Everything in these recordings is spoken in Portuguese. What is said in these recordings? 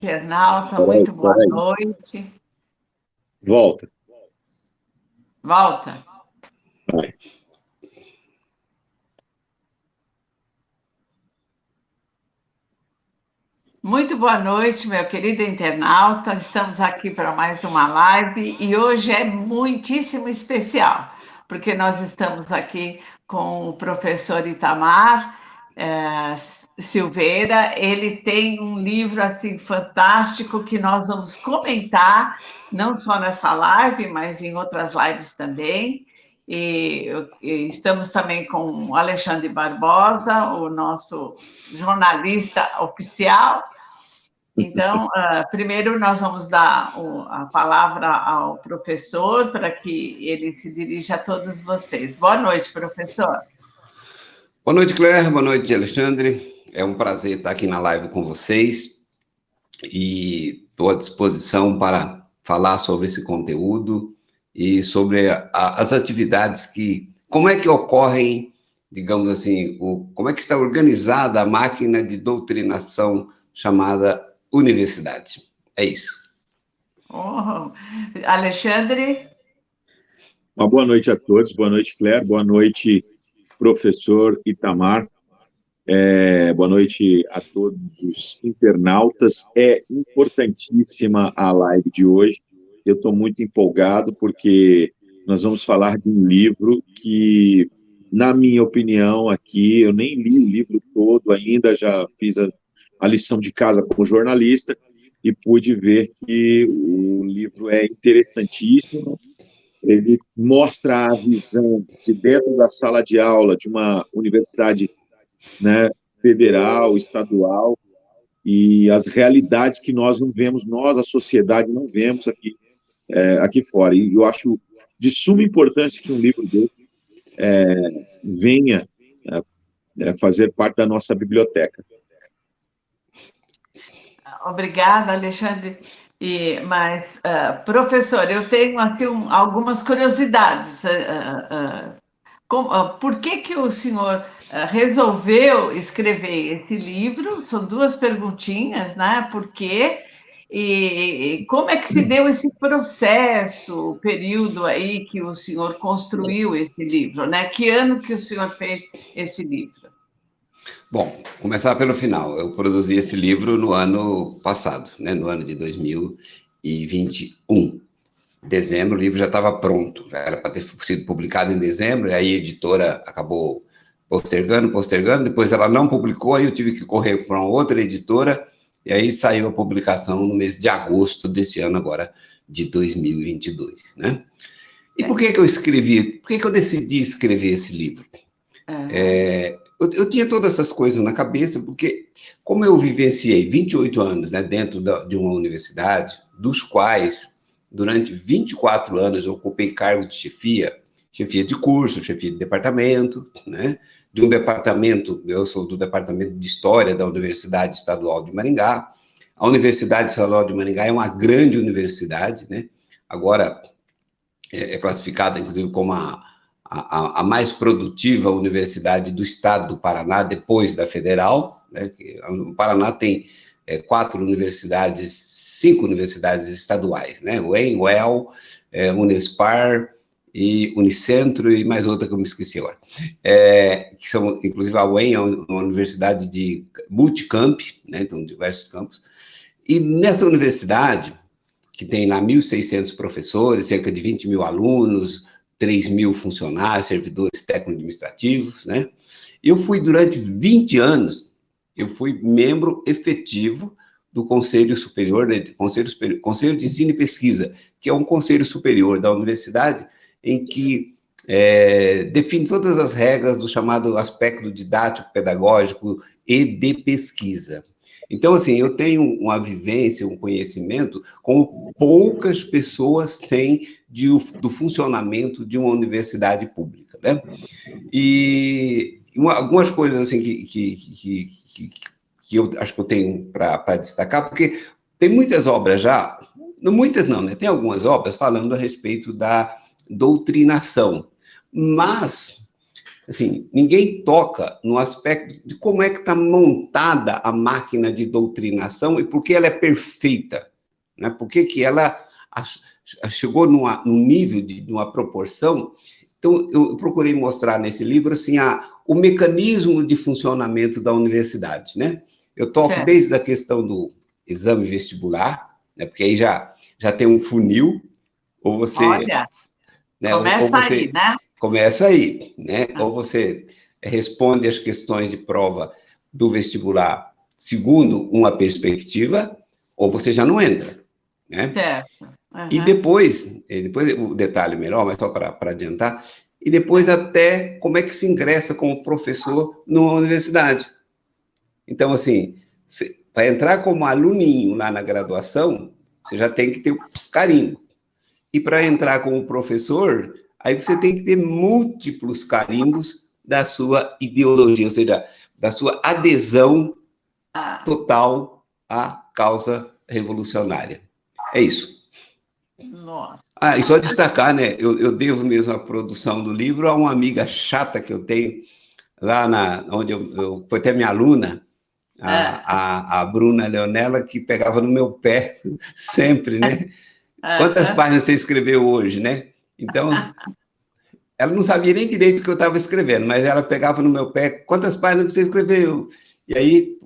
Internauta, muito boa noite. Volta. Volta. Vai. Muito boa noite, meu querido internauta. Estamos aqui para mais uma live e hoje é muitíssimo especial, porque nós estamos aqui com o professor Itamar Silveira. Ele tem um livro assim fantástico que nós vamos comentar, não só nessa live, mas em outras lives também. E estamos também com o Alexandre Barbosa, o nosso jornalista oficial. Então, primeiro nós vamos dar a palavra ao professor para que ele se dirija a todos vocês. Boa noite, professor. Boa noite, Claire. Boa noite, Alexandre. É um prazer estar aqui na live com vocês e estou à disposição para falar sobre esse conteúdo e sobre as atividades como é que ocorrem, digamos assim, como é que está organizada a máquina de doutrinação chamada universidade. É isso. Alexandre? Uma boa noite a todos, boa noite, Claire, boa noite, professor Itamar, boa noite a todos os internautas. É importantíssima a live de hoje, eu estou muito empolgado porque nós vamos falar de um livro que, na minha opinião aqui, eu nem li o livro todo ainda, já fiz a lição de casa como jornalista e pude ver que o livro é interessantíssimo. Ele mostra a visão de dentro da sala de aula de uma universidade, né, federal, estadual, e as realidades que nós não vemos, nós, a sociedade, não vemos aqui fora. E eu acho de suma importância que um livro desse venha fazer parte da nossa biblioteca. Obrigada, Alexandre. Mas, professor, eu tenho assim, algumas curiosidades. Por que o senhor resolveu escrever esse livro? São duas perguntinhas, né? Por quê? E como é que se deu esse processo, o período aí que o senhor construiu esse livro, né? Que ano que o senhor fez esse livro? Bom, começar pelo final. Eu produzi esse livro no ano passado, né? No ano de 2021. Dezembro, o livro já estava pronto, era para ter sido publicado em dezembro, e aí a editora acabou postergando, depois ela não publicou, aí eu tive que correr para uma outra editora, e aí saiu a publicação no mês de agosto desse ano agora, de 2022, né? E por que eu decidi escrever esse livro? Eu tinha todas essas coisas na cabeça, porque como eu vivenciei 28 anos, né, dentro de uma universidade, dos quais durante 24 anos eu ocupei cargo de chefia de curso, chefia de departamento, né? De um departamento, eu sou do departamento de História da Universidade Estadual de Maringá. A Universidade Estadual de Maringá é uma grande universidade, né? Agora é classificada, inclusive, como a mais produtiva universidade do estado do Paraná, depois da Federal, né? O Paraná tem 5 universidades estaduais, né? UEM, UEL, Unespar e Unicentro e mais outra que eu me esqueci agora. Que são, inclusive, a UEM é uma universidade de multicamp, né? Então, diversos campos. E nessa universidade, que tem lá 1.600 professores, cerca de 20 mil alunos, 3 mil funcionários, servidores técnico-administrativos, né? Eu fui, durante 20 anos, eu fui membro efetivo do Conselho Superior, né, Conselho de Ensino e Pesquisa, que é um conselho superior da universidade, em que define todas as regras do chamado aspecto didático-pedagógico e de pesquisa. Então, assim, eu tenho uma vivência, um conhecimento, como poucas pessoas têm do funcionamento de uma universidade pública, né? E algumas coisas, assim, que eu acho que eu tenho para destacar, porque tem muitas obras já, não muitas não, né? Tem algumas obras falando a respeito da doutrinação, mas assim, ninguém toca no aspecto de como é que está montada a máquina de doutrinação e por que ela é perfeita, né? Por que ela chegou num nível, numa proporção. Então, eu procurei mostrar nesse livro, assim, o mecanismo de funcionamento da universidade, né? Eu toco desde a questão do exame vestibular, né? Porque aí já tem um funil, ou você... Olha, né? começa aí, né? Começa aí, né? Ou você responde as questões de prova do vestibular segundo uma perspectiva, ou você já não entra, né? Certo. Uhum. E depois o detalhe melhor, mas só para adiantar, e depois até como é que se ingressa como professor numa universidade. Então, assim, para entrar como aluninho lá na graduação, você já tem que ter o carimbo. E para entrar como professor, aí você tem que ter múltiplos carimbos da sua ideologia, ou seja, da sua adesão total à causa revolucionária. É isso. Nossa. E só destacar, né, eu devo mesmo a produção do livro a uma amiga chata que eu tenho lá onde eu foi até minha aluna, a Bruna Leonela, que pegava no meu pé sempre, né? Quantas páginas você escreveu hoje, né? Então, ela não sabia nem direito o que eu estava escrevendo, mas ela pegava no meu pé, quantas páginas você escreveu? E aí,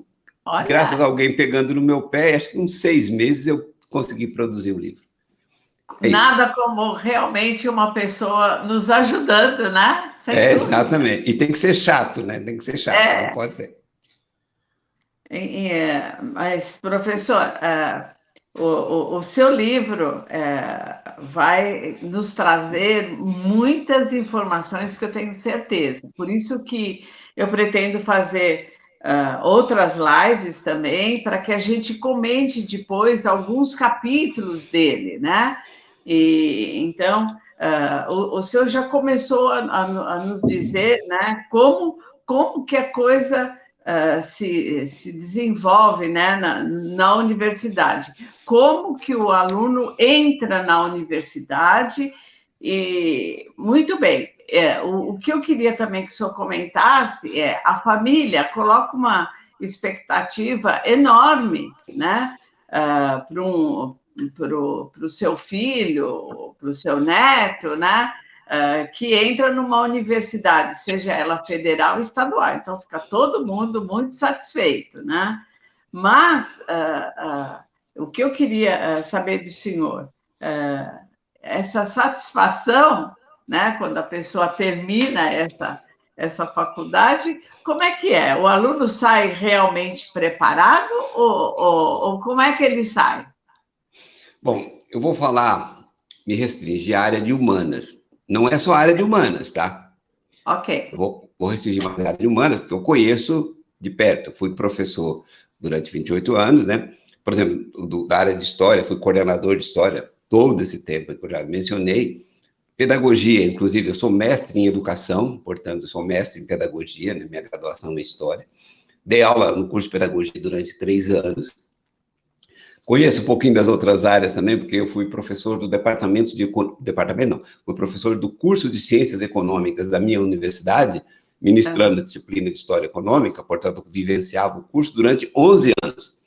graças a alguém pegando no meu pé, acho que uns 6 meses eu consegui produzir o livro. Nada como realmente uma pessoa nos ajudando, né? Exatamente. E tem que ser chato, né? Tem que ser chato, não pode ser. Mas, professor, o seu livro vai nos trazer muitas informações que eu tenho certeza. Por isso que eu pretendo fazer outras lives também, para que a gente comente depois alguns capítulos dele, né? Então, o senhor já começou a nos dizer, né, como que a coisa se desenvolve, né, na universidade. Como que o aluno entra na universidade e... Muito bem. O que eu queria também que o senhor comentasse a família coloca uma expectativa enorme, né, para o seu filho, para o seu neto, né? Que entra numa universidade, seja ela federal ou estadual. Então, fica todo mundo muito satisfeito, né? Mas o que eu queria saber do senhor, essa satisfação, né, quando a pessoa termina essa faculdade, como é que é? O aluno sai realmente preparado ou como é que ele sai? Bom, eu vou me restringir à área de humanas. Não é só a área de humanas, tá? Ok. Vou restringir mais a área de humanas, porque eu conheço de perto. Eu fui professor durante 28 anos, né? Por exemplo, da área de história, fui coordenador de história todo esse tempo que eu já mencionei. Pedagogia, inclusive, eu sou mestre em educação, portanto, eu sou mestre em pedagogia, né? Minha graduação em história. Dei aula no curso de pedagogia durante 3 anos. Conheço um pouquinho das outras áreas também, porque eu fui professor do fui professor do curso de Ciências Econômicas da minha universidade, ministrando a disciplina de História Econômica, portanto, vivenciava o curso durante 11 anos.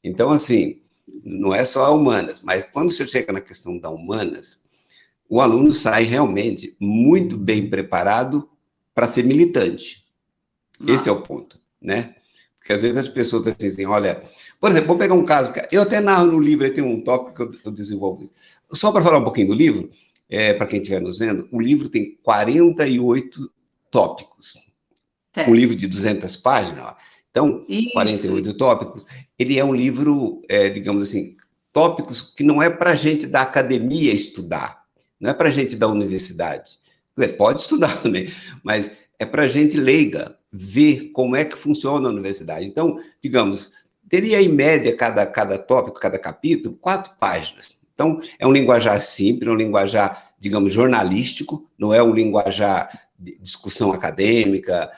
Então, assim, não é só a humanas, mas quando você chega na questão da humanas, o aluno sai realmente muito bem preparado para ser militante. Esse é o ponto, né? Porque às vezes as pessoas pensam assim, olha... Por exemplo, vou pegar um caso, eu até narro no livro, aí tem um tópico que eu desenvolvo isso. Só para falar um pouquinho do livro, para quem estiver nos vendo, o livro tem 48 tópicos. Um livro de 200 páginas, ó. Então, isso. 48 tópicos. Ele é um livro, digamos assim, tópicos que não é para gente da academia estudar, não é para gente da universidade. Pode estudar também, mas é para gente leiga ver como é que funciona a universidade. Então, digamos, teria em média cada tópico, cada capítulo, 4 páginas. Então, é um linguajar simples, é um linguajar, digamos, jornalístico, não é um linguajar de discussão acadêmica.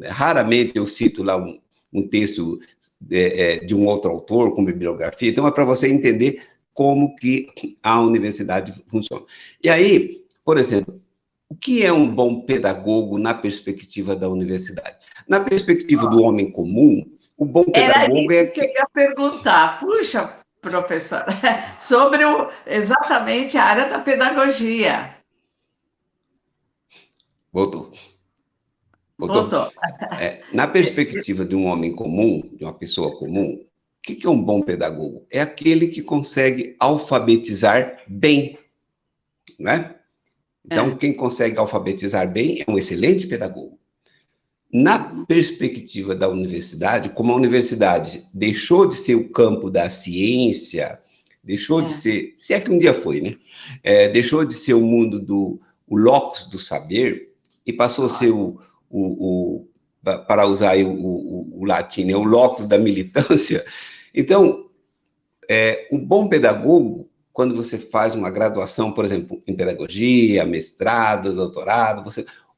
Raramente eu cito lá um texto de um outro autor com bibliografia. Então, é para você entender como que a universidade funciona. E aí, por exemplo, o que é um bom pedagogo na perspectiva da universidade? Na perspectiva do homem comum, o bom Era pedagogo isso é que eu ia perguntar. Puxa, professora, sobre exatamente a área da pedagogia. Voltou. Voltou. Na perspectiva de um homem comum, de uma pessoa comum, o que é um bom pedagogo? É aquele que consegue alfabetizar bem, não é? Então, quem consegue alfabetizar bem é um excelente pedagogo. Na perspectiva da universidade, como a universidade deixou de ser o campo da ciência, deixou de ser, se é que um dia foi, né? Deixou de ser o mundo o locus do saber e passou a ser para usar aí o latim, né? O locus da militância. Então, o bom pedagogo, quando você faz uma graduação, por exemplo, em pedagogia, mestrado, doutorado,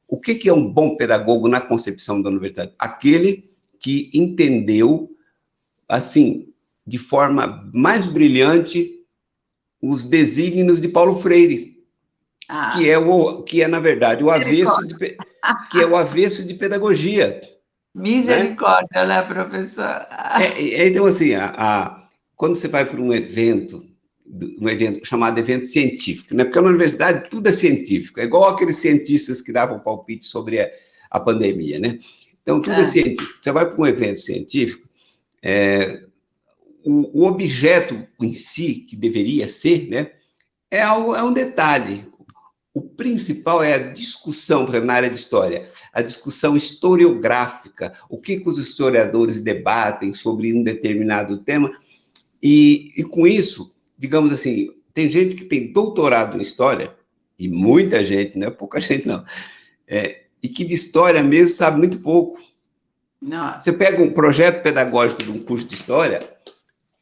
o que é um bom pedagogo na concepção da universidade? Aquele que entendeu, assim, de forma mais brilhante, os desígnios de Paulo Freire, que é na verdade o avesso de pedagogia. Misericórdia, né, professor? Então, assim, quando você vai para um evento chamado evento científico, né? Porque na universidade tudo é científico, é igual aqueles cientistas que davam palpite sobre a pandemia, né? Então, tudo é científico. Você vai para um evento científico, o objeto em si, que deveria ser, né, é um detalhe. O principal é a discussão, por exemplo, na área de história, a discussão historiográfica, o que os historiadores debatem sobre um determinado tema, e com isso, digamos assim, tem gente que tem doutorado em história, e muita gente, não é pouca gente não, e que de história mesmo sabe muito pouco. Não. Você pega um projeto pedagógico de um curso de história,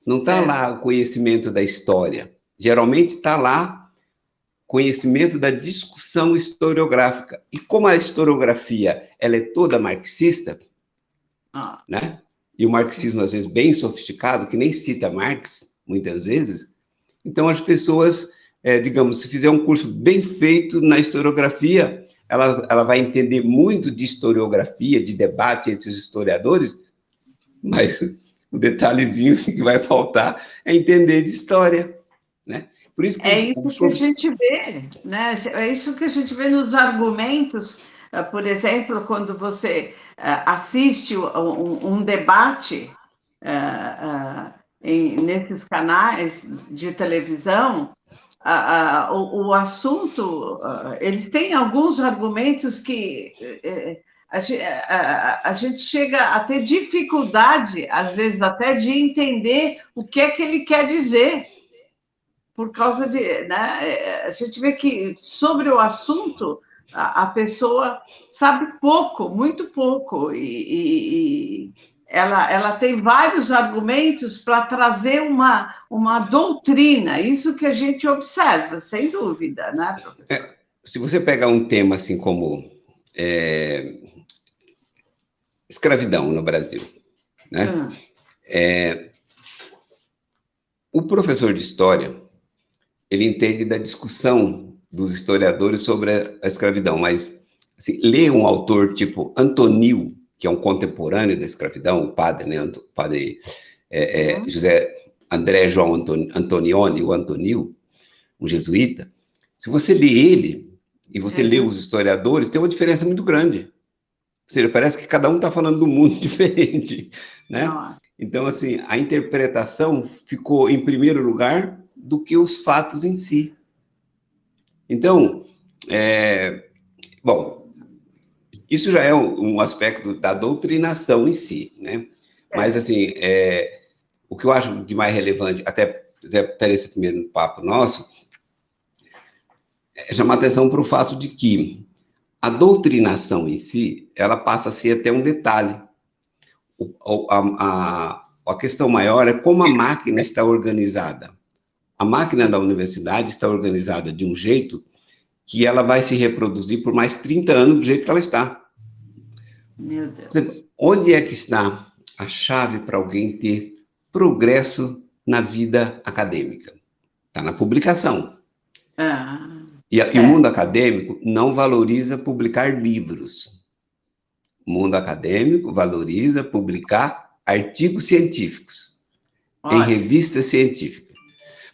não está lá o conhecimento da história, geralmente está lá conhecimento da discussão historiográfica. E como a historiografia ela é toda marxista, né? E o marxismo, às vezes, bem sofisticado, que nem cita Marx, muitas vezes, então as pessoas, digamos, se fizer um curso bem feito na historiografia, ela vai entender muito de historiografia, de debate entre os historiadores, mas o detalhezinho que vai faltar é entender de história, né? Por isso que que a gente vê, né? É isso que a gente vê nos argumentos, por exemplo, quando você assiste um debate nesses canais de televisão, o assunto, eles têm alguns argumentos que a gente chega a ter dificuldade, às vezes até, de entender o que é que ele quer dizer. Por causa de, né, a gente vê que sobre o assunto a pessoa sabe pouco, muito pouco, e ela tem vários argumentos para trazer uma doutrina, isso que a gente observa, sem dúvida, né, professor? Se você pegar um tema assim como escravidão no Brasil, né? O professor de história, ele entende da discussão dos historiadores sobre a escravidão, mas assim, ler um autor tipo Antonil, que é um contemporâneo da escravidão, o padre, né, o padre José André João Antonioni, o Antonil, um jesuíta, se você lê ele e você lê os historiadores, tem uma diferença muito grande. Ou seja, parece que cada um está falando do mundo diferente, né? Então, assim, a interpretação ficou em primeiro lugar do que os fatos em si. Então, bom, isso já é um aspecto da doutrinação em si, né? Mas, assim, o que eu acho de mais relevante, até esse primeiro papo nosso, é chamar atenção para o fato de que a doutrinação em si, ela passa a ser até um detalhe. A questão maior é como a máquina está organizada. A máquina da universidade está organizada de um jeito que ela vai se reproduzir por mais 30 anos do jeito que ela está. Meu Deus. Onde é que está a chave para alguém ter progresso na vida acadêmica? Está na publicação. E o mundo acadêmico não valoriza publicar livros. O mundo acadêmico valoriza publicar artigos científicos em revistas científicas.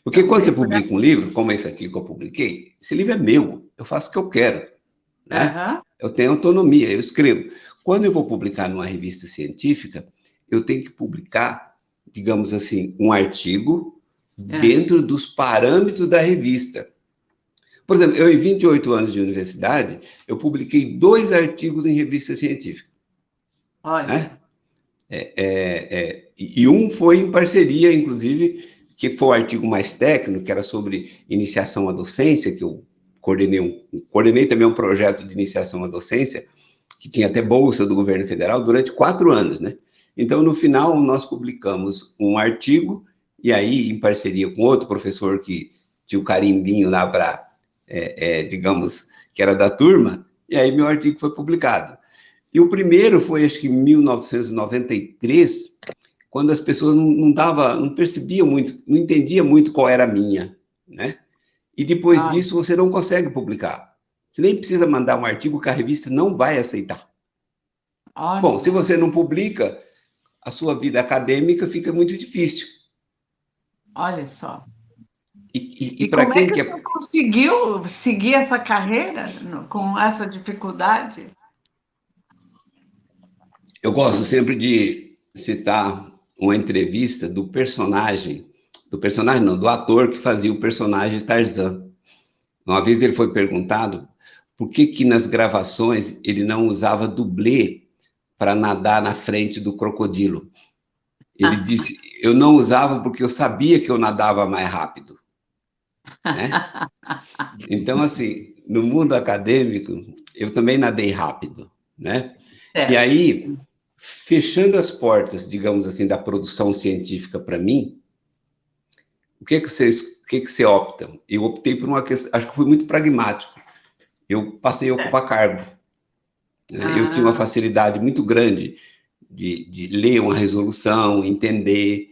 Porque quando você publica um livro, como esse aqui que eu publiquei, esse livro é meu, eu faço o que eu quero, né? Eu tenho autonomia, eu escrevo. Quando eu vou publicar numa revista científica, eu tenho que publicar, digamos assim, um artigo dentro dos parâmetros da revista. Por exemplo, eu, em 28 anos de universidade, eu publiquei 2 artigos em revista científica. Olha. Né? E um foi em parceria, inclusive, que foi o artigo mais técnico, que era sobre iniciação à docência, que eu coordenei também um projeto de iniciação à docência, que tinha até bolsa do governo federal, durante 4 anos, né? Então, no final, nós publicamos um artigo, e aí, em parceria com outro professor que tinha o carimbinho lá para, digamos, que era da turma, e aí meu artigo foi publicado. E o primeiro foi, acho que em 1993, quando as pessoas não percebiam muito, não entendiam muito qual era a minha, né? E depois disso, você não consegue publicar. Você nem precisa mandar um artigo que a revista não vai aceitar. Bom, se você não publica, a sua vida acadêmica fica muito difícil. Olha só. E para como quem é que você conseguiu seguir essa carreira com essa dificuldade? Eu gosto sempre de citar uma entrevista do ator que fazia o personagem Tarzan. Uma vez ele foi perguntado por que nas gravações ele não usava dublê para nadar na frente do crocodilo. Ele disse, eu não usava porque eu sabia que eu nadava mais rápido. Né? Então, assim, no mundo acadêmico, eu também nadei rápido, né? E aí, fechando as portas, digamos assim, da produção científica para mim, o que você opta? Eu optei por uma questão, acho que fui muito pragmático. Eu passei a ocupar cargo. Né? Eu tinha uma facilidade muito grande de ler uma resolução, entender,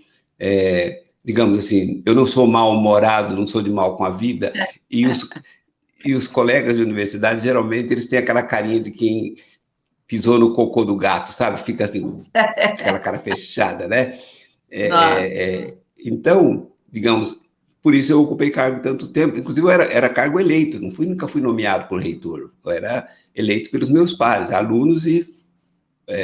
digamos assim, eu não sou mal-humorado, não sou de mal com a vida, e os colegas de universidade, geralmente, eles têm aquela carinha de quem pisou no cocô do gato, sabe? Fica assim, aquela cara fechada, né? Então, digamos, por isso eu ocupei cargo tanto tempo, inclusive eu era cargo eleito, nunca fui nomeado por reitor, eu era eleito pelos meus pares, alunos e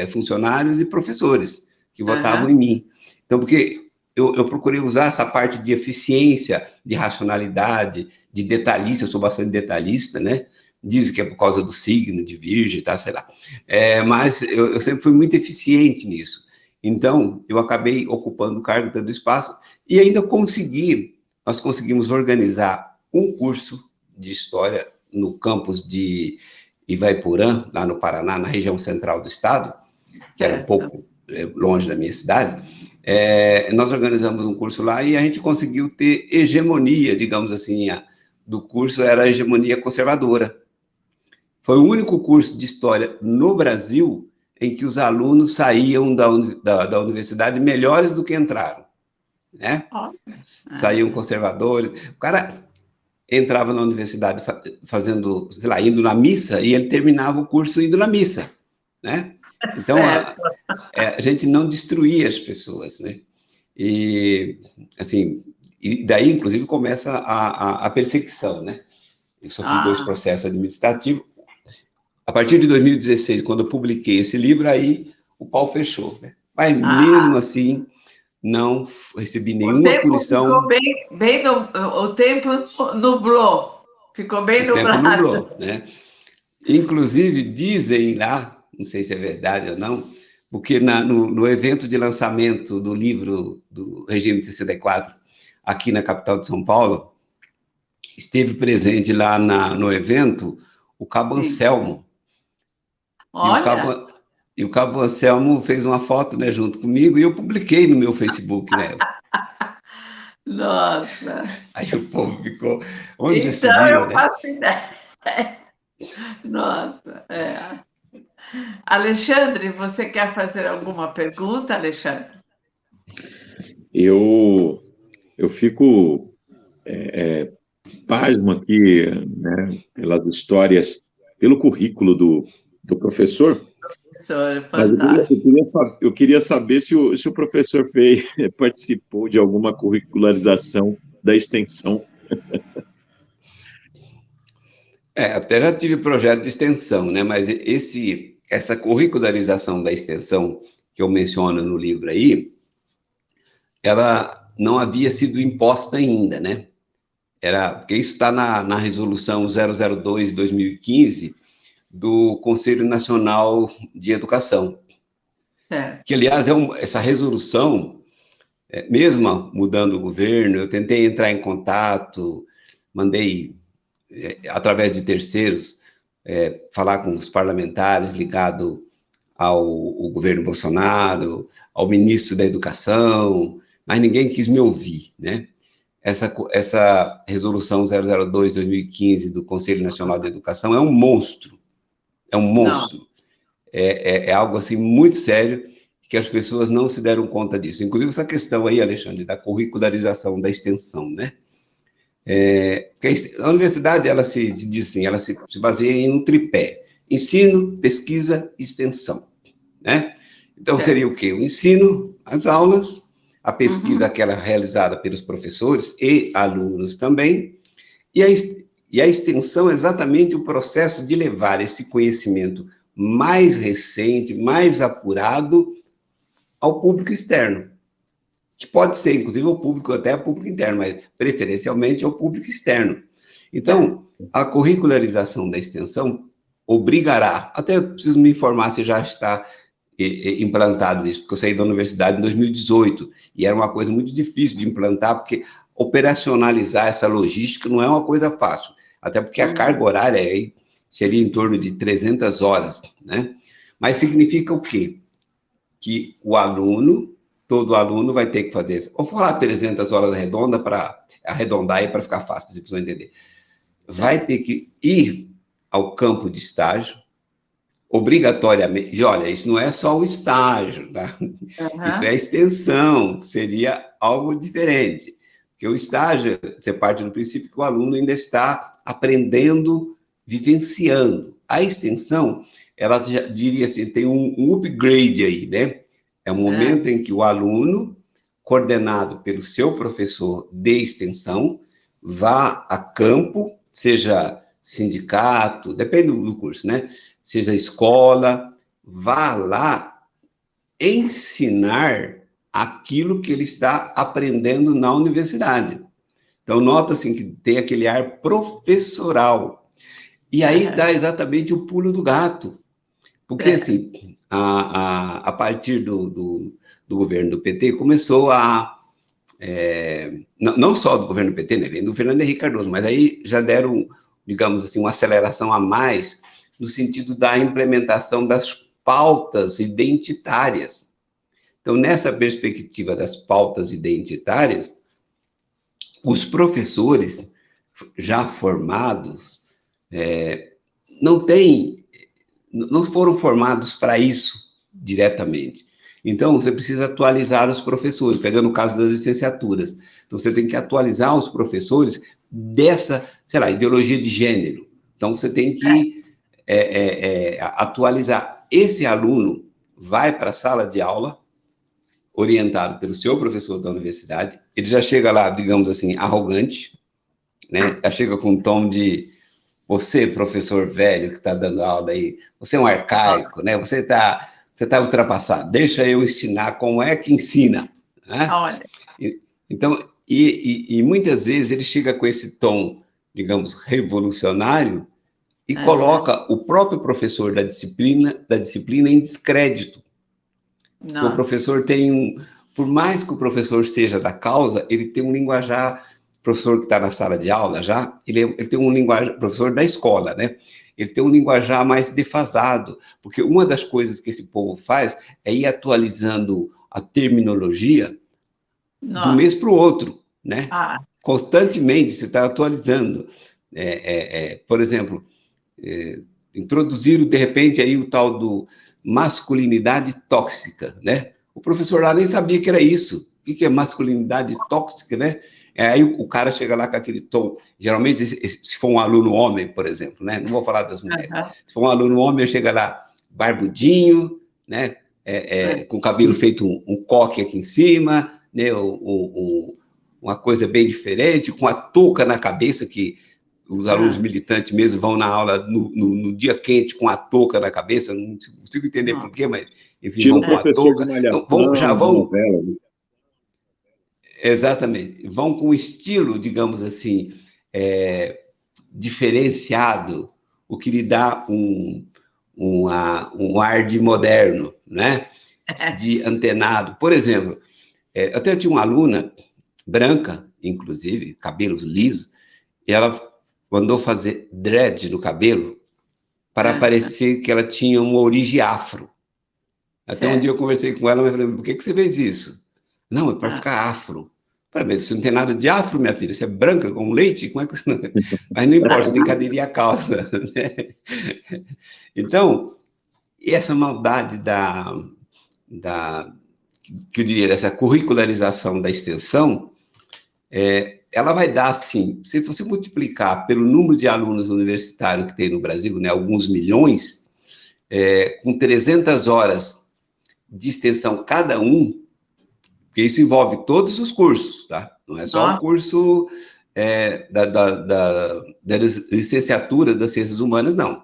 funcionários e professores que votavam em mim. Então, porque eu procurei usar essa parte de eficiência, de racionalidade, de detalhista, eu sou bastante detalhista, né? Dizem que é por causa do signo de Virgem, tá, sei lá. Mas eu sempre fui muito eficiente nisso. Então, eu acabei ocupando o cargo dentro do espaço e ainda nós conseguimos organizar um curso de História no campus de Ivaiporã, lá no Paraná, na região central do estado, que era um pouco longe da minha cidade. Nós organizamos um curso lá e a gente conseguiu ter hegemonia, digamos assim, do curso era a hegemonia conservadora. Foi o único curso de História no Brasil em que os alunos saíam da universidade melhores do que entraram, né? Saíam conservadores. O cara entrava na universidade fazendo, sei lá, indo na missa, e ele terminava o curso indo na missa, né? Então, a gente não destruía as pessoas, né? E, assim, e daí, inclusive, começa a perseguição, né? Eu sofri 2 processos administrativos. A partir de 2016, quando eu publiquei esse livro, aí o pau fechou, né? Mas, mesmo assim, não recebi nenhuma punição. Ficou bem o tempo nublou. Ficou bem nublado. O tempo nublou, né? Inclusive, dizem lá, não sei se é verdade ou não, porque no evento de lançamento do livro do Regime de 64, aqui na capital de São Paulo, esteve presente lá no evento o Cabo Anselmo. Olha! E o Cabo Anselmo fez uma foto, né, junto comigo, e eu publiquei no meu Facebook, né? Nossa! Aí o povo ficou... Onde já se viu, eu faço ideia. Nossa, Alexandre, você quer fazer alguma pergunta, Alexandre? Eu fico pasmo aqui, né, pelas histórias, pelo currículo do professor, Professor, mas fantástico. eu queria saber se o professor participou de alguma curricularização da extensão. Até já tive projeto de extensão, né? Mas essa curricularização da extensão que eu menciono no livro aí, ela não havia sido imposta ainda, né? Porque isso está na resolução 002/2015 do Conselho Nacional de Educação, que, aliás, essa resolução, mesmo mudando o governo, eu tentei entrar em contato, mandei, através de terceiros, falar com os parlamentares ligados ao governo Bolsonaro, ao ministro da Educação, mas ninguém quis me ouvir, né? Essa resolução 002/2015 do Conselho Nacional de Educação é um monstro, é algo assim muito sério, que as pessoas não se deram conta disso. Inclusive essa questão aí, Alexandre, da curricularização da extensão, né? Porque a universidade, ela se diz assim, ela se baseia em um tripé: ensino, pesquisa e extensão, né? Então, seria o quê? O ensino, as aulas, a pesquisa, aquela realizada pelos professores e alunos também, e a extensão é exatamente o processo de levar esse conhecimento mais recente, mais apurado ao público externo, que pode ser, inclusive, até o público interno, mas preferencialmente ao público externo. Então, a curricularização da extensão obrigará, até eu preciso me informar se já está implantado isso, porque eu saí da universidade em 2018, e era uma coisa muito difícil de implantar, porque operacionalizar essa logística não é uma coisa fácil, até porque a carga horária aí seria em torno de 300 horas, né? Mas significa o quê? Que todo aluno vai ter que fazer, vou falar 300 horas redonda para arredondar aí para ficar fácil de pessoa entender. Vai ter que ir ao campo de estágio, obrigatoriamente. E olha, isso não é só o estágio, tá? Isso é a extensão, seria algo diferente. Porque o estágio, você parte do princípio que o aluno ainda está aprendendo, vivenciando. A extensão, ela já diria assim, tem um upgrade aí, né? É um momento em que o aluno, coordenado pelo seu professor de extensão, vá a campo, seja sindicato, depende do curso, né? Seja escola, vá lá ensinar aquilo que ele está aprendendo na universidade. Então, nota-se que tem aquele ar professoral. E aí dá exatamente o pulo do gato. Porque, assim, a partir do governo do PT, começou não só do governo do PT, né, vem do Fernando Henrique Cardoso, mas aí já deram, digamos assim, uma aceleração a mais no sentido da implementação das pautas identitárias. Então, nessa perspectiva das pautas identitárias, os professores já formados não foram formados para isso diretamente. Então, você precisa atualizar os professores, pegando o caso das licenciaturas. Então, você tem que atualizar os professores dessa, sei lá, ideologia de gênero. Então, você tem que atualizar. Esse aluno vai para a sala de aula, orientado pelo seu professor da universidade, ele já chega lá, digamos assim, arrogante, né? Já chega com um tom de: você, professor velho que está dando aula aí, você é um arcaico, né? Você tá ultrapassado. Deixa eu ensinar como é que ensina, né? Olha. Então, e muitas vezes ele chega com esse tom, digamos, revolucionário e coloca o próprio professor da disciplina em descrédito. Porque o professor por mais que o professor seja da causa, ele tem um linguajar. Professor que está na sala de aula já, ele tem um linguajar, professor da escola, né? Ele tem um linguajar mais defasado, porque uma das coisas que esse povo faz é ir atualizando a terminologia de um mês para o outro, né? Constantemente se está atualizando. Por exemplo, introduziram de repente aí o tal do masculinidade tóxica, né? O professor lá nem sabia que era isso. O que é masculinidade tóxica, né? Aí o cara chega lá com aquele tom, geralmente, se for um aluno homem, por exemplo, né? Não vou falar das mulheres. Se for um aluno homem, chega lá barbudinho, né? Com o cabelo feito um coque aqui em cima, né? Uma coisa bem diferente, com a touca na cabeça, que os alunos militantes mesmo vão na aula no dia quente com a touca na cabeça, não consigo entender por quê, mas enfim, vão com a touca. Então, já vão... Exatamente. Vão com um estilo, digamos assim, diferenciado, o que lhe dá um ar de moderno, né? De antenado. Por exemplo, eu até tinha uma aluna branca, inclusive, cabelos lisos, e ela mandou fazer dread no cabelo para parecer que ela tinha uma origem afro. Até um dia eu conversei com ela e falei, por que você fez isso? Não, é para ficar afro. Falei, você não tem nada de afro, minha filha, você é branca como leite, como é que você não... Mas não importa, você tem que aderir à causa. Né? Então, essa maldade que eu diria, dessa curricularização da extensão, ela vai dar, assim, se você multiplicar pelo número de alunos universitários que tem no Brasil, né, alguns milhões, com 300 horas de extensão cada um, porque isso envolve todos os cursos, tá? Não é só o curso da licenciatura das ciências humanas, não.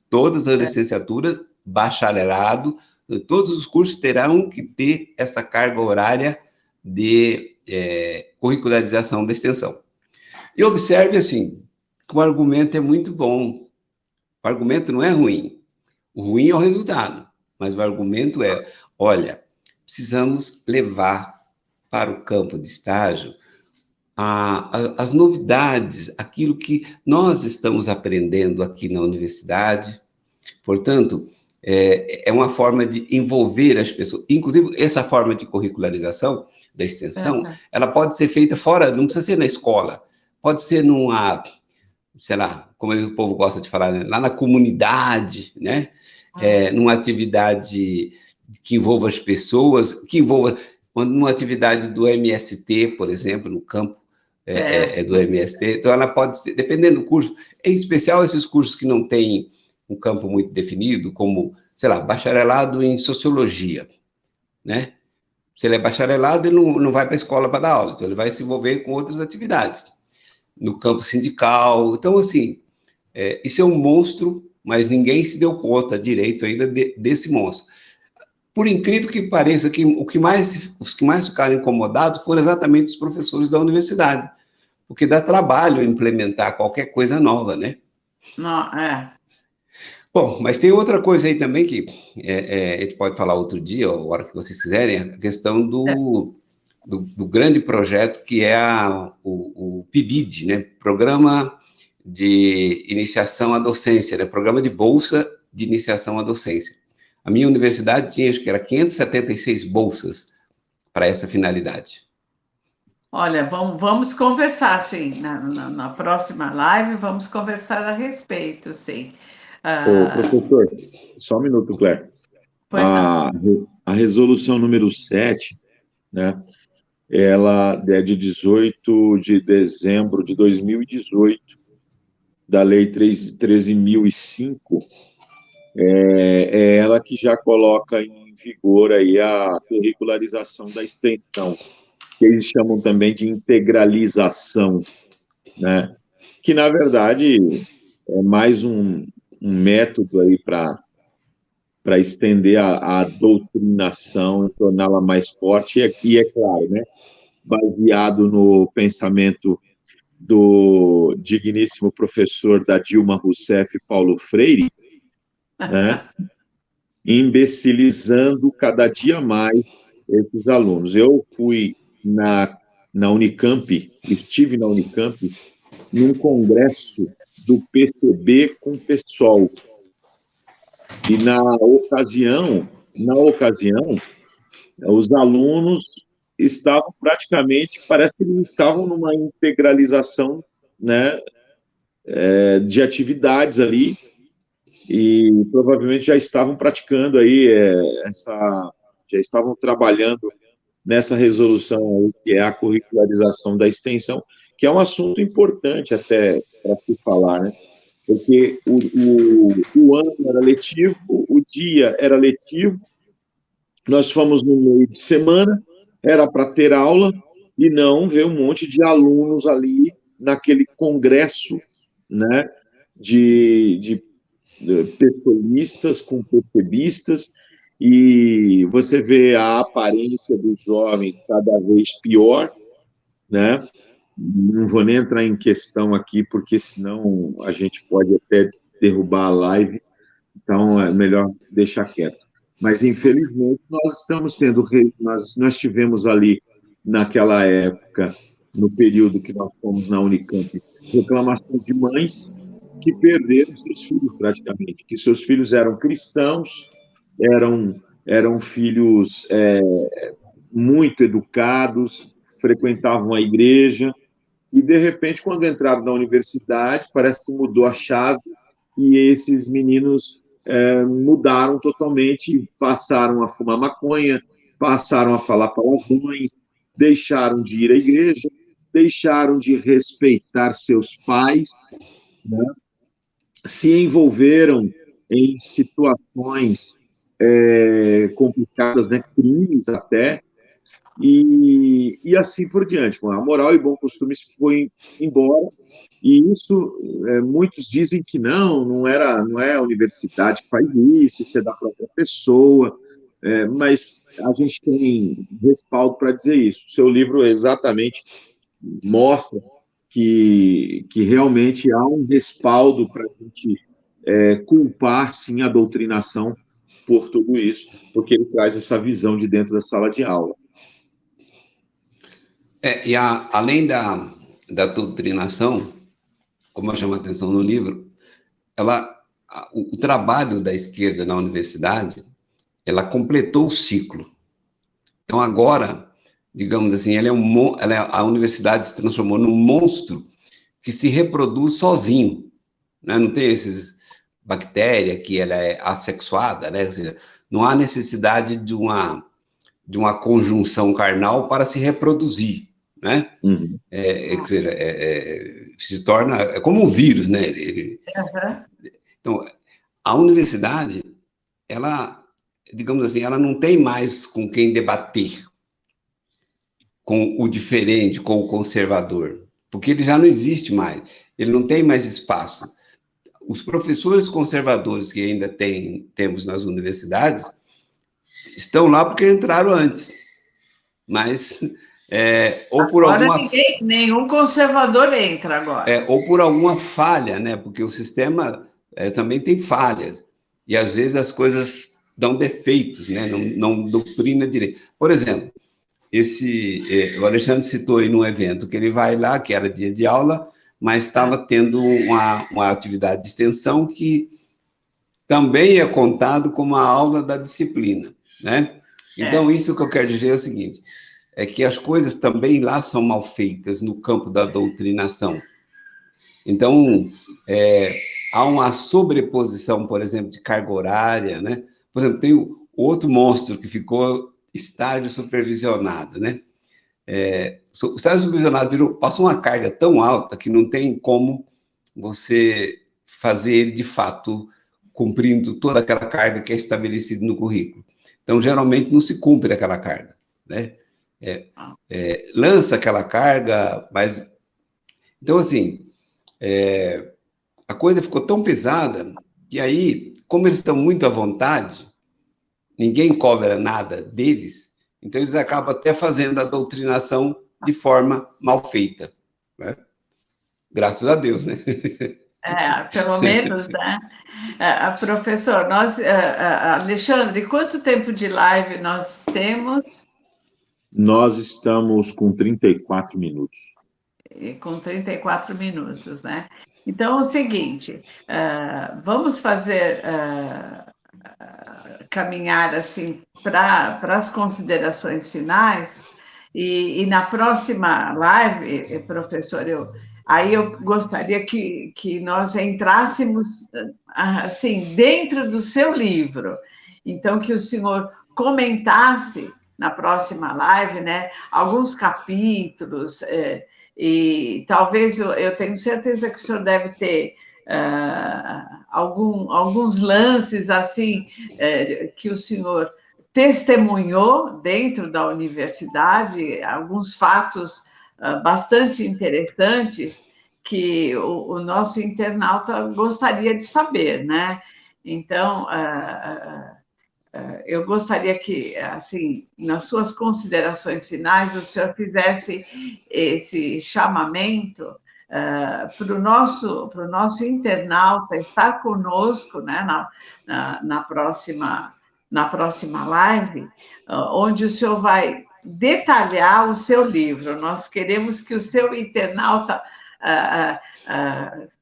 Todas as licenciaturas, bacharelado, todos os cursos terão que ter essa carga horária de curricularização da extensão. E observe, assim, que o argumento é muito bom. O argumento não é ruim. O ruim é o resultado. Mas o argumento é, olha, precisamos levar para o campo de estágio as novidades, aquilo que nós estamos aprendendo aqui na universidade. Portanto, é uma forma de envolver as pessoas. Inclusive, essa forma de curricularização da extensão, ela pode ser feita fora, não precisa ser na escola, pode ser numa, sei lá, como o povo gosta de falar, né? Lá na comunidade, né? Numa atividade que envolva as pessoas, que envolva numa atividade do MST, por exemplo, no campo do MST. Então, ela pode ser, dependendo do curso, em especial esses cursos que não têm um campo muito definido, como, sei lá, bacharelado em sociologia, né? Se ele é bacharelado, ele não vai para a escola para dar aula, então ele vai se envolver com outras atividades, no campo sindical. Então, assim, isso é um monstro, mas ninguém se deu conta direito ainda desse monstro. Por incrível que pareça, os que mais ficaram incomodados foram exatamente os professores da universidade, porque dá trabalho implementar qualquer coisa nova, né? Não, Bom, mas tem outra coisa aí também que a gente pode falar outro dia, ou a hora que vocês quiserem, a questão do grande projeto que é o PIBID, né? Programa de Iniciação à Docência, né? Programa de Bolsa de Iniciação à Docência. A minha universidade tinha, acho que era 576 bolsas para essa finalidade. Olha, vamos conversar, sim, na próxima live, vamos conversar a respeito, sim. Professor, só um minuto, Claire. A resolução número 7, né, ela é de 18 de dezembro de 2018, da Lei 13.005, é ela que já coloca em vigor aí a curricularização da extensão, que eles chamam também de integralização, né? Que, na verdade, é mais um método aí para estender a doutrinação, torná-la mais forte, e é claro, né, baseado no pensamento do digníssimo professor da Dilma Rousseff, Paulo Freire, né, imbecilizando cada dia mais esses alunos. Eu fui na Unicamp, estive na Unicamp, num congresso do PCB com o PSOL. E na ocasião, os alunos estavam praticamente, parece que eles estavam numa integralização, né, de atividades ali, e provavelmente já estavam praticando aí já estavam trabalhando nessa resolução aí, que é a curricularização da extensão, que é um assunto importante até para se falar, né? Porque o ano era letivo, o dia era letivo, nós fomos no meio de semana, era para ter aula, e não ver um monte de alunos ali naquele congresso, né, de pessoalistas com PCBistas, e você vê a aparência do jovem cada vez pior, né? Não vou nem entrar em questão aqui, porque senão a gente pode até derrubar a live, então é melhor deixar quieto. Mas, infelizmente, nós estamos tendo, nós tivemos ali, naquela época, no período que nós fomos na Unicamp, reclamações de mães que perderam seus filhos praticamente, que seus filhos eram cristãos, eram filhos muito educados, frequentavam a igreja, e, de repente, quando entraram na universidade, parece que mudou a chave, e esses meninos mudaram totalmente, passaram a fumar maconha, passaram a falar palavrões, deixaram de ir à igreja, deixaram de respeitar seus pais, né? Se envolveram em situações complicadas, né? Crimes até, e assim por diante. A moral e bom costume foi embora, e isso, muitos dizem que não é a universidade que faz isso é da própria pessoa, mas a gente tem respaldo para dizer isso. O seu livro exatamente mostra que realmente há um respaldo para a gente culpar, sim, a doutrinação por tudo isso, porque ele traz essa visão de dentro da sala de aula. Além da doutrinação, como eu chamo a atenção no livro, o trabalho da esquerda na universidade, ela completou o ciclo. Então, agora, digamos assim, a universidade se transformou num monstro que se reproduz sozinho, né? Não tem esses bactéria que ela é assexuada, né? Ou seja, não há necessidade de uma conjunção carnal para se reproduzir, né? Uhum. Quer dizer, se torna como um vírus, né? Então, a universidade, ela, digamos assim, ela não tem mais com quem debater, com o diferente, com o conservador, porque ele já não existe mais, ele não tem mais espaço. Os professores conservadores que ainda temos nas universidades estão lá porque entraram antes, mas ou por agora alguma nenhum conservador entra agora. Ou por alguma falha, né? Porque o sistema também tem falhas e às vezes as coisas dão defeitos, né? Não doutrina direito. Por exemplo, o Alexandre citou aí num evento que ele vai lá, que era dia de aula, mas estava tendo uma atividade de extensão que também é contado como a aula da disciplina, né? Então, isso que eu quero dizer é o seguinte, é que as coisas também lá são mal feitas no campo da doutrinação. Então, há uma sobreposição, por exemplo, de carga horária, né? Por exemplo, tem o outro monstro que ficou estágio supervisionado, né? O estágio supervisionado passou uma carga tão alta que não tem como você fazer ele, de fato, cumprindo toda aquela carga que é estabelecida no currículo. Então, geralmente, não se cumpre aquela carga, né? Lança aquela carga, mas... Então, assim, a coisa ficou tão pesada que aí, como eles estão muito à vontade, ninguém cobra nada deles, então eles acabam até fazendo a doutrinação de forma mal feita, né? Graças a Deus, né? Pelo menos, né? Professor, Alexandre, quanto tempo de live nós temos? Nós estamos com 34 minutos. Com 34 minutos, né? Então, é o seguinte, vamos fazer... caminhar assim para as considerações finais, e na próxima live, professor, eu gostaria que nós entrássemos assim dentro do seu livro, então que o senhor comentasse na próxima live, né, alguns capítulos, e talvez eu tenho certeza que o senhor deve ter alguns lances assim que o senhor testemunhou dentro da universidade, alguns fatos bastante interessantes que o nosso internauta gostaria de saber, né? Então, eu gostaria que, assim, nas suas considerações finais, o senhor fizesse esse chamamento para o nosso internauta estar conosco, né, na próxima live, onde o senhor vai detalhar o seu livro. Nós queremos que o seu internauta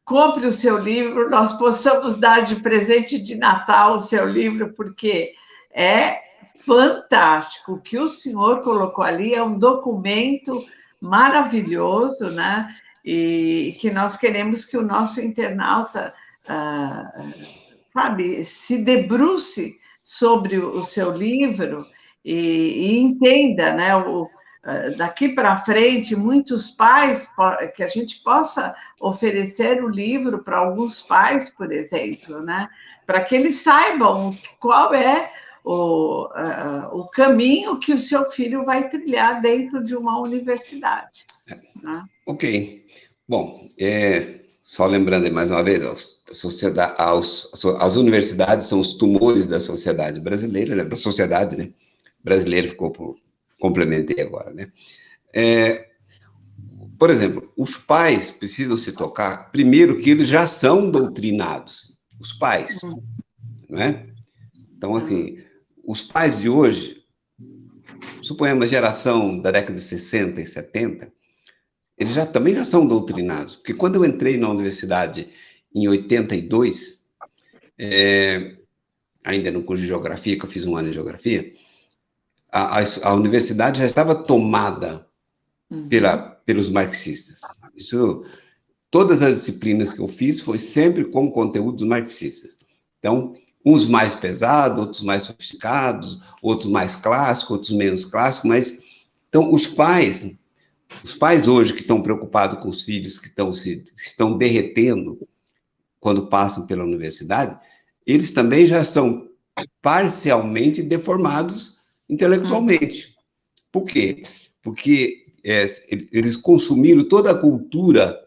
compre o seu livro, nós possamos dar de presente de Natal o seu livro, porque é fantástico. O que o senhor colocou ali é um documento maravilhoso, né? E que nós queremos que o nosso internauta, sabe, se debruce sobre o seu livro e entenda, né? Daqui para frente, muitos pais, que a gente possa oferecer o livro para alguns pais, por exemplo, né? Para que eles saibam qual é o caminho que o seu filho vai trilhar dentro de uma universidade. Né? Ok. Bom, só lembrando mais uma vez, as universidades são os tumores da sociedade brasileira, né? Da sociedade, né? Brasileira, complementei agora, né? Por exemplo, os pais precisam se tocar, primeiro, que eles já são doutrinados, os pais, não é? Então, assim, os pais de hoje, suponhamos a geração da década de 60 e 70, eles também já são doutrinados, porque quando eu entrei na universidade em 82, ainda no curso de geografia, que eu fiz um ano de geografia, a universidade já estava tomada pelos marxistas. Todas as disciplinas que eu fiz foi sempre com conteúdos marxistas. Então, uns mais pesados, outros mais sofisticados, outros mais clássicos, outros menos clássicos, mas então os pais hoje que estão preocupados com os filhos que estão derretendo quando passam pela universidade, eles também já são parcialmente deformados intelectualmente. Por quê? Porque eles consumiram toda a cultura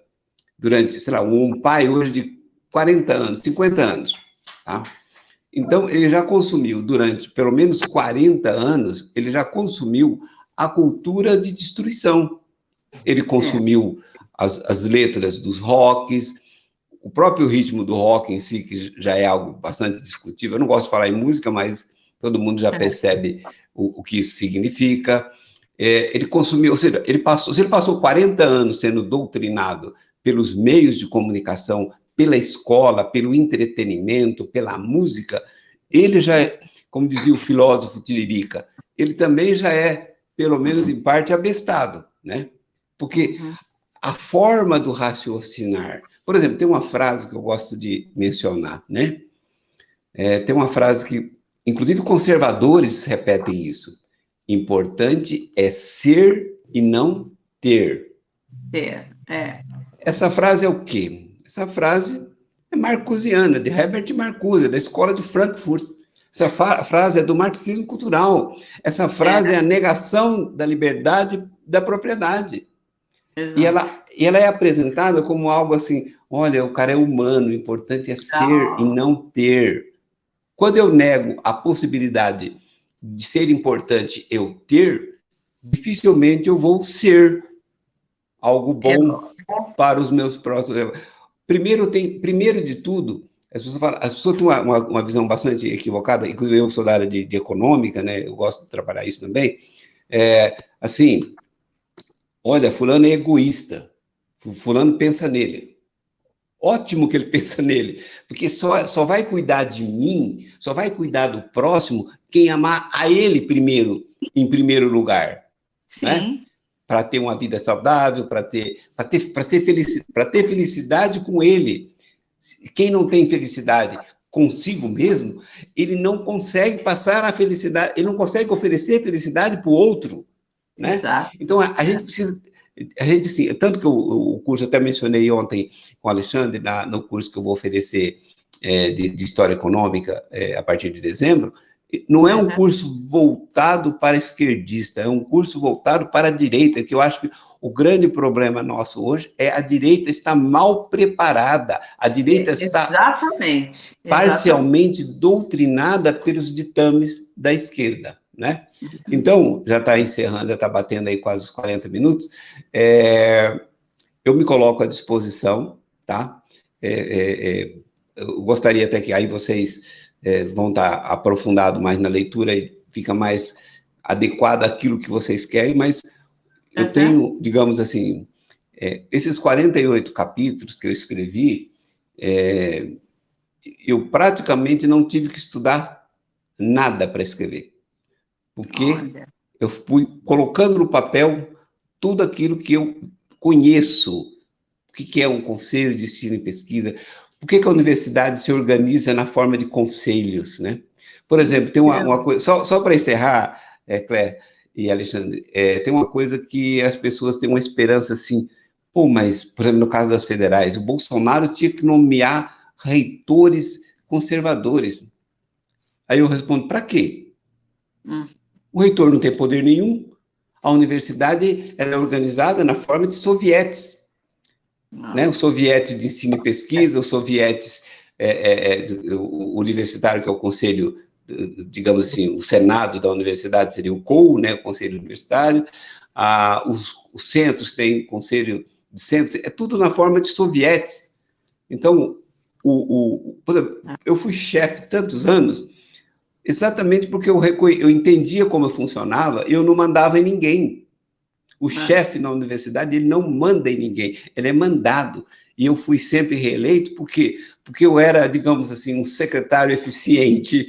durante, sei lá, um pai hoje de 40 anos, 50 anos, tá? Então, ele já consumiu, durante pelo menos 40 anos, ele já consumiu a cultura de destruição. Ele consumiu as letras dos rocks, o próprio ritmo do rock em si, que já é algo bastante discutível. Eu não gosto de falar em música, mas todo mundo já percebe o que isso significa. Ele consumiu, ou seja, se ele passou 40 anos sendo doutrinado pelos meios de comunicação, pela escola, pelo entretenimento, pela música, ele já é, como dizia o filósofo Tiririca, ele também já é, pelo menos em parte, abestado, né? Porque a forma do raciocinar... Por exemplo, tem uma frase que eu gosto de mencionar, né? Tem uma frase que, inclusive, conservadores repetem isso. Importante é ser e não ter. Essa frase é o quê? Essa frase é marcusiana, de Herbert Marcuse, da escola de Frankfurt. Essa frase é do marxismo cultural. Essa frase é a negação da liberdade da propriedade. E ela é apresentada como algo assim, olha, o cara é humano, o importante é ser e não ter. Quando eu nego a possibilidade de ser importante eu ter, dificilmente eu vou ser algo bom para os meus próximos. Primeiro de tudo, as pessoas têm uma visão bastante equivocada, inclusive eu sou da área de econômica, né? Eu gosto de trabalhar isso também. Assim, olha, fulano é egoísta, fulano pensa nele. Ótimo que ele pensa nele, porque só vai cuidar de mim, só vai cuidar do próximo quem amar a ele primeiro, em primeiro lugar. Sim. Né? Para ter uma vida saudável, para ter felicidade com ele. Quem não tem felicidade consigo mesmo, ele não consegue passar a felicidade, ele não consegue oferecer felicidade para o outro, né? Exato. Então, a gente precisa, a gente, assim, tanto que o curso, eu até mencionei ontem com o Alexandre, no curso que eu vou oferecer de História Econômica a partir de dezembro, não é um curso voltado para esquerdista, é um curso voltado para a direita, que eu acho que o grande problema nosso hoje é a direita está mal preparada, a direita está Exatamente. parcialmente doutrinada pelos ditames da esquerda, né? Então, já está encerrando, já está batendo aí quase os 40 minutos, eu me coloco à disposição, tá? Eu gostaria até que aí vocês vão estar aprofundados mais na leitura e fica mais adequado àquilo que vocês querem, mas eu tenho, digamos assim, esses 48 capítulos que eu escrevi, eu praticamente não tive que estudar nada para escrever, porque eu fui colocando no papel tudo aquilo que eu conheço, o que é um conselho de ensino e pesquisa, por que a universidade se organiza na forma de conselhos, né? Por exemplo, tem uma coisa, só para encerrar, Claire e Alexandre, tem uma coisa que as pessoas têm uma esperança assim, pô, mas, por exemplo, no caso das federais, o Bolsonaro tinha que nomear reitores conservadores. Aí eu respondo, para quê? O reitor não tem poder nenhum, a universidade ela é organizada na forma de sovietes, né? Os sovietes de ensino e pesquisa, os sovietes o universitário, que é o conselho, digamos assim, o senado da universidade seria o COU, né? O conselho universitário, os centros têm conselho de centros, é tudo na forma de sovietes. Então, por exemplo, eu fui chefe tantos anos, exatamente porque eu entendia como eu funcionava, e eu não mandava em ninguém. O chefe na universidade, ele não manda em ninguém, ele é mandado. E eu fui sempre reeleito porque eu era, digamos assim, um secretário eficiente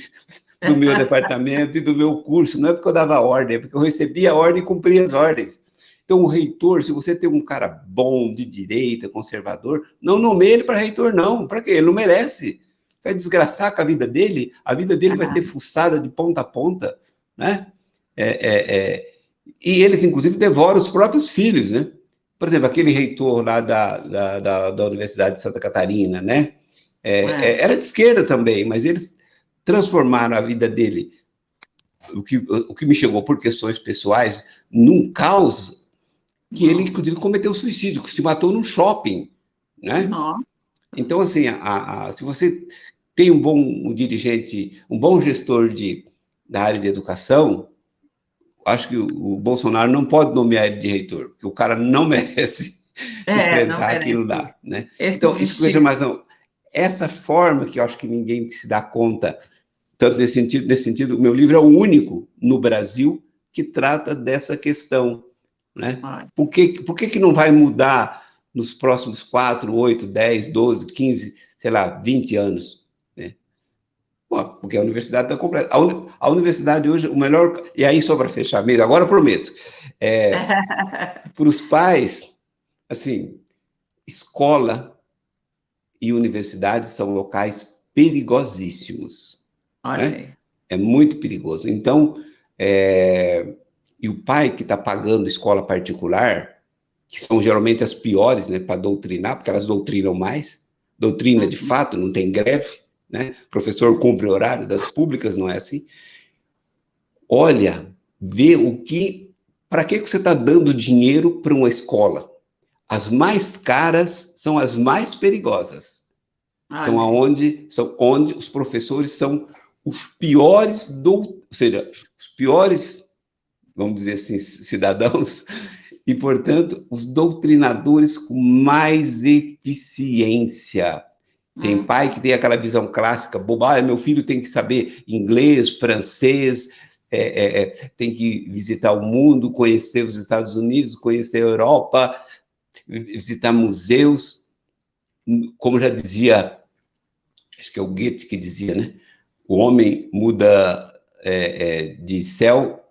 do meu departamento e do meu curso. Não é porque eu dava ordem, é porque eu recebia a ordem e cumpria as ordens. Então, o reitor, se você tem um cara bom, de direita, conservador, não nomeie ele para reitor, não. Para quê? Ele não merece. Vai desgraçar com a vida dele vai ser fuçada de ponta a ponta, né? E eles, inclusive, devoram os próprios filhos, né? Por exemplo, aquele reitor lá da Universidade de Santa Catarina, né? Era de esquerda também, mas eles transformaram a vida dele, o que me chegou por questões pessoais, num caos que ele, inclusive, cometeu suicídio, que se matou num shopping, né? Então, assim, se você tem um bom dirigente, um bom gestor da área de educação, acho que o Bolsonaro não pode nomear ele de reitor, porque o cara não merece enfrentar aquilo lá, né? Então, isso que eu mais não. Essa forma que eu acho que ninguém se dá conta, tanto nesse sentido, o meu livro é o único no Brasil que trata dessa questão, né? Por que não vai mudar nos próximos 4, 8, 10, 12, 15, sei lá, 20 anos? Né? Pô, porque a universidade está completa. A universidade hoje, o melhor... E aí, só para fechar mesmo, agora eu prometo. Para os pais, assim, escola e universidade são locais perigosíssimos. Né? É muito perigoso. Então, e o pai que está pagando escola particular, que são geralmente as piores, né, para doutrinar, porque elas doutrinam mais, doutrina de fato, não tem greve, né? O professor cumpre o horário, das públicas não é assim. Olha, vê para que você está dando dinheiro para uma escola? As mais caras são as mais perigosas. São onde os professores são os piores, ou seja, os piores, vamos dizer assim, cidadãos, e, portanto, os doutrinadores com mais eficiência. Tem pai que tem aquela visão clássica, boba, meu filho tem que saber inglês, francês, tem que visitar o mundo, conhecer os Estados Unidos, conhecer a Europa, visitar museus. Como já dizia, acho que é o Goethe que dizia, né? O homem muda de céu,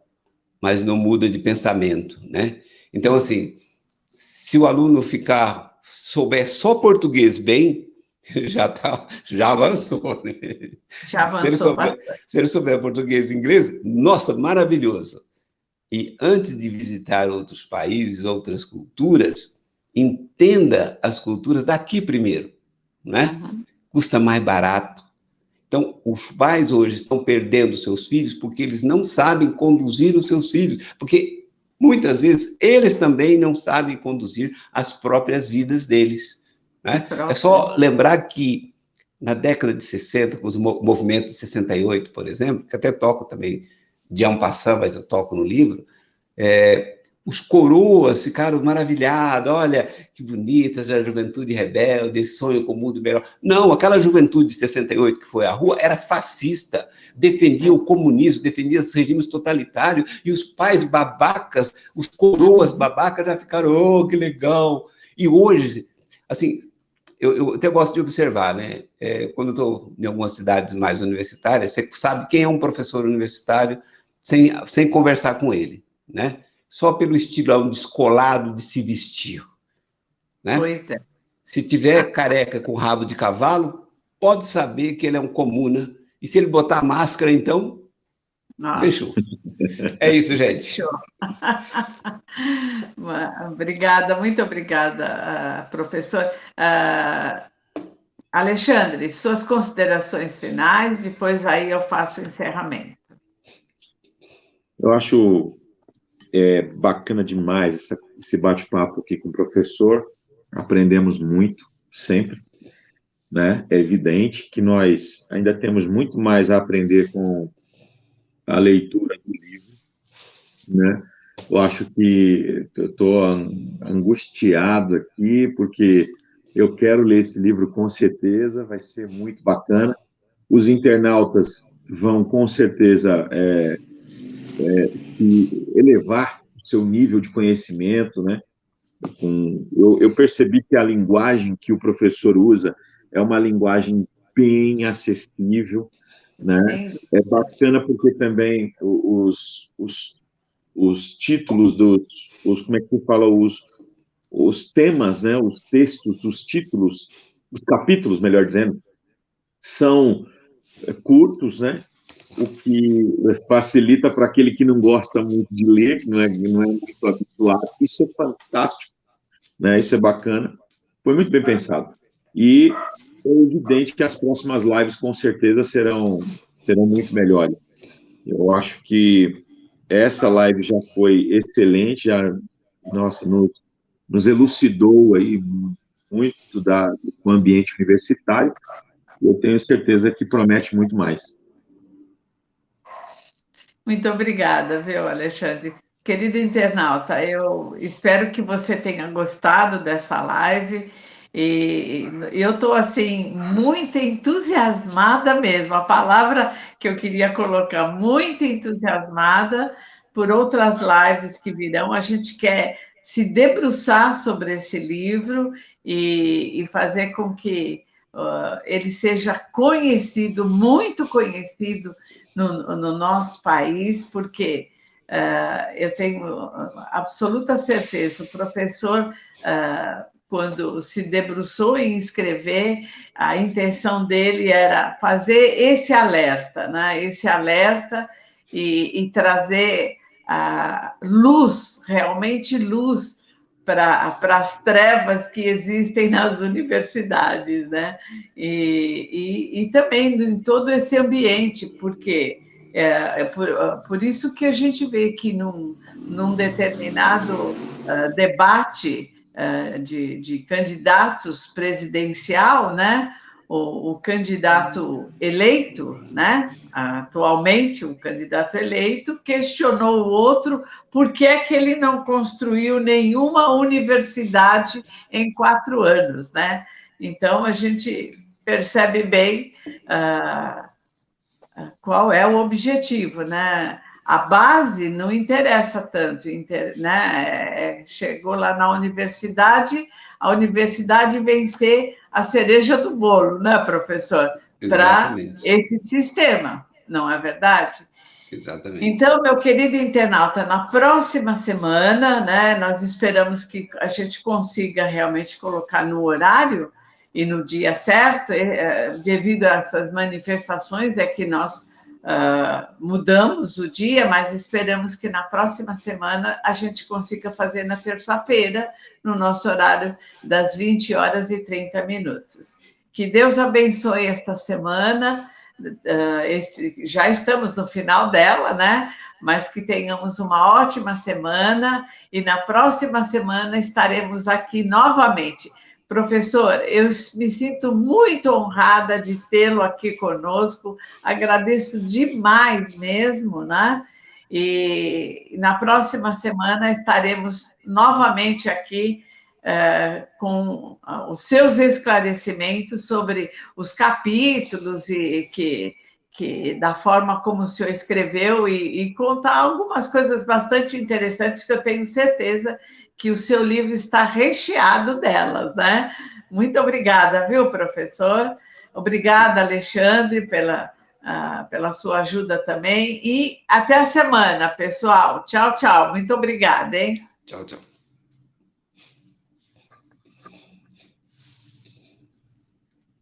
mas não muda de pensamento, né? Então, assim, se o aluno souber só português bem, Já avançou, né? Já avançou bastante. Se ele souber português e inglês, nossa, maravilhoso. E antes de visitar outros países, outras culturas, entenda as culturas daqui primeiro, né? Uhum. Custa mais barato. Então, os pais hoje estão perdendo seus filhos porque eles não sabem conduzir os seus filhos, porque muitas vezes eles também não sabem conduzir as próprias vidas deles, né? É só lembrar que na década de 60, com os movimentos de 68, por exemplo, que até toco também de en passant, mas eu toco no livro, os coroas ficaram maravilhados, olha que bonitas, a juventude rebelde, sonho com o mundo melhor. Não, aquela juventude de 68 que foi à rua era fascista, defendia o comunismo, defendia os regimes totalitários, e os pais babacas, os coroas babacas já ficaram, oh, que legal. E hoje, assim, eu até gosto de observar, né? Quando eu estou em algumas cidades mais universitárias, você sabe quem é um professor universitário sem conversar com ele, né? Só pelo estilo descolado de se vestir, né? Pois é. Se tiver careca com rabo de cavalo, pode saber que ele é um comuna. E se ele botar máscara, então, fechou. É isso, gente. Fechou. Obrigada, muito obrigada, professor. Alexandre, suas considerações finais, depois aí eu faço o encerramento. Eu acho bacana demais esse bate-papo aqui com o professor, aprendemos muito, sempre, né? É evidente que nós ainda temos muito mais a aprender com a leitura do livro, né? Eu acho que eu estou angustiado aqui, porque eu quero ler esse livro com certeza, vai ser muito bacana. Os internautas vão, com certeza, se elevar o seu nível de conhecimento, né? Eu percebi que a linguagem que o professor usa é uma linguagem bem acessível, né? É bacana porque também os títulos como é que se fala, os temas, né? Os textos, os títulos, os capítulos, melhor dizendo, são curtos, né? O que facilita para aquele que não gosta muito de ler, que não é muito habituado. Isso é fantástico, né? Isso é bacana. Foi muito bem pensado. E é evidente que as próximas lives, com certeza, serão muito melhores. Eu acho que essa live já foi excelente, nossa, nos elucidou aí muito do ambiente universitário. Eu tenho certeza que promete muito mais. Muito obrigada, viu, Alexandre? Querido internauta, eu espero que você tenha gostado dessa live e eu estou, assim, muito entusiasmada mesmo, a palavra que eu queria colocar, muito entusiasmada por outras lives que virão. A gente quer se debruçar sobre esse livro e fazer com que ele seja conhecido, muito conhecido no nosso país, porque eu tenho absoluta certeza, o professor, quando se debruçou em escrever, a intenção dele era fazer esse alerta, né? Esse alerta e trazer luz, realmente luz, para as trevas que existem nas universidades, né? E também em todo esse ambiente, porque por isso que a gente vê que num determinado debate de candidatos presidencial, né? O candidato eleito, né? Atualmente, o candidato eleito questionou o outro por que é que ele não construiu nenhuma universidade em 4 anos, né? Então, a gente percebe bem qual é o objetivo, né? A base não interessa tanto, né? Chegou lá na universidade, a universidade vem ser a cereja do bolo, né, professor? Para esse sistema, não é verdade? Exatamente. Então, meu querido internauta, na próxima semana, né, nós esperamos que a gente consiga realmente colocar no horário e no dia certo, devido a essas manifestações, é que nós mudamos o dia, mas esperamos que na próxima semana a gente consiga fazer na terça-feira, no nosso horário das 20h30. Que Deus abençoe esta semana, já estamos no final dela, né? Mas que tenhamos uma ótima semana e na próxima semana estaremos aqui novamente. Professor, eu me sinto muito honrada de tê-lo aqui conosco, agradeço demais mesmo, né? E na próxima semana estaremos novamente aqui com os seus esclarecimentos sobre os capítulos e da forma como o senhor escreveu e contar algumas coisas bastante interessantes que eu tenho certeza que o seu livro está recheado delas, né? Muito obrigada, viu, professor? Obrigada, Alexandre, pela sua ajuda também. E até a semana, pessoal. Tchau, tchau. Muito obrigada, hein? Tchau, tchau.